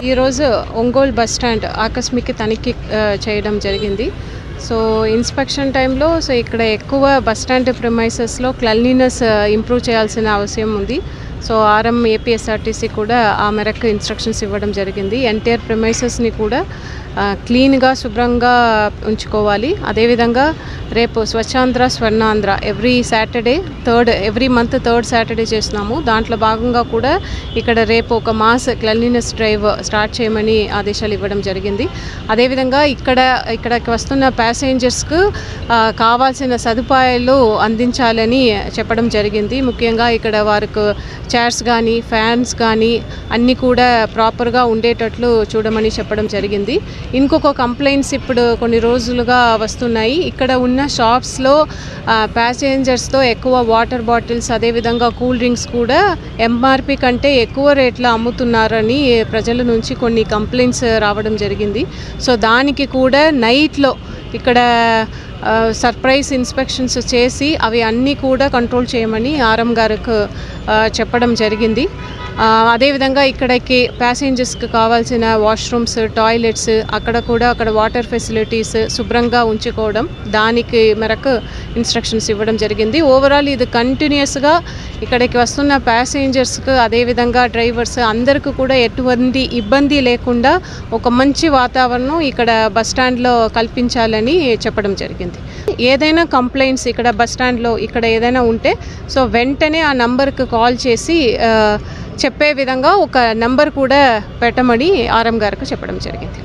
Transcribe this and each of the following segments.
ఈరోజు Ongole bus stand ఆకస్మిక తనిఖీ చేయడం జరిగింది. సో ఇన్స్పెక్షన్ టైంలో ఇక్కడ ఎక్కువ బస్ స్టాండ్ ప్రిమైసెస్లో క్లెన్లీనెస్ ఇంప్రూవ్ చేయాల్సిన అవసరం ఉంది. సో ఆర్ఎం ఏపీఎస్ఆర్టీసీ కూడా ఆ మేరకు ఇన్స్ట్రక్షన్స్ ఇవ్వడం జరిగింది. ఎంటైర్ ప్రిమైసెస్ని కూడా క్లీన్గా శుభ్రంగా ఉంచుకోవాలి. అదేవిధంగా రేపు Swachhandhra Swarnandhra every month third Saturday చేస్తున్నాము. దాంట్లో భాగంగా కూడా ఇక్కడ రేపు ఒక మాస్ క్లెన్లీనెస్ డ్రైవ్ స్టార్ట్ చేయమని ఆదేశాలు ఇవ్వడం జరిగింది. అదేవిధంగా ఇక్కడికి వస్తున్న ప్యాసింజర్స్కు కావాల్సిన సదుపాయాలు అందించాలని చెప్పడం జరిగింది. ముఖ్యంగా ఇక్కడ వారికి చైర్స్ కానీ ఫ్యాన్స్ కానీ అన్నీ కూడా ప్రాపర్గా ఉండేటట్లు చూడమని చెప్పడం జరిగింది. ఇంకొక కంప్లైంట్స్ ఇప్పుడు కొన్ని రోజులుగా వస్తున్నాయి. ఇక్కడ ఉన్న షాప్స్లో ప్యాసింజర్స్తో ఎక్కువ వాటర్ బాటిల్స్ అదేవిధంగా కూల్ డ్రింక్స్ కూడా ఎంఆర్పి కంటే ఎక్కువ రేట్లో అమ్ముతున్నారని ప్రజల నుంచి కొన్ని కంప్లైంట్స్ రావడం జరిగింది. సో దానికి కూడా నైట్లో ఇక్కడ సర్ప్రైజ్ ఇన్స్పెక్షన్స్ చేసి అవి అన్నీ కూడా కంట్రోల్ చేయమని ఆర్ఎం గారికి చెప్పడం జరిగింది. అదేవిధంగా ఇక్కడికి ప్యాసింజర్స్కి కావాల్సిన వాష్రూమ్స్ టాయిలెట్స్ అక్కడ వాటర్ ఫెసిలిటీస్ శుభ్రంగా ఉంచుకోవడం దానికి మేరకు ఇన్స్ట్రక్షన్స్ ఇవ్వడం జరిగింది. ఓవరాల్ ఇది కంటిన్యూస్గా ఇక్కడికి వస్తున్న ప్యాసింజర్స్కి అదేవిధంగా డ్రైవర్స్ అందరికీ కూడా ఎటువంటి ఇబ్బంది లేకుండా ఒక మంచి వాతావరణం ఇక్కడ బస్ స్టాండ్లో కల్పించాలని చెప్పడం జరిగింది. ఏదైనా కంప్లైంట్స్ ఇక్కడ బస్ స్టాండ్లో ఇక్కడ ఏదైనా ఉంటే సో వెంటనే ఆ నంబర్కి కాల్ చేసి చెప్పే విధంగా ఒక నెంబర్ కూడా పెట్టమని ఆర్ఎం గారికి చెప్పడం జరిగింది.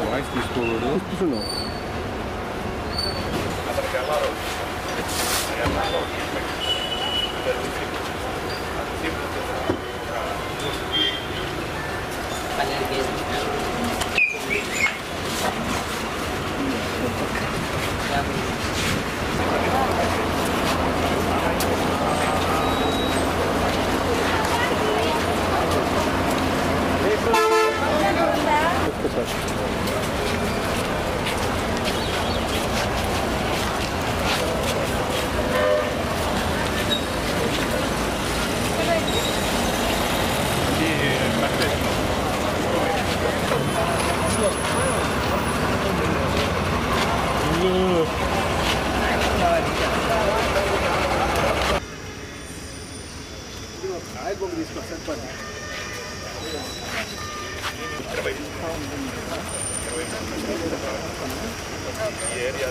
వాయిస్ తీసుకోకూడదు. ఏరియా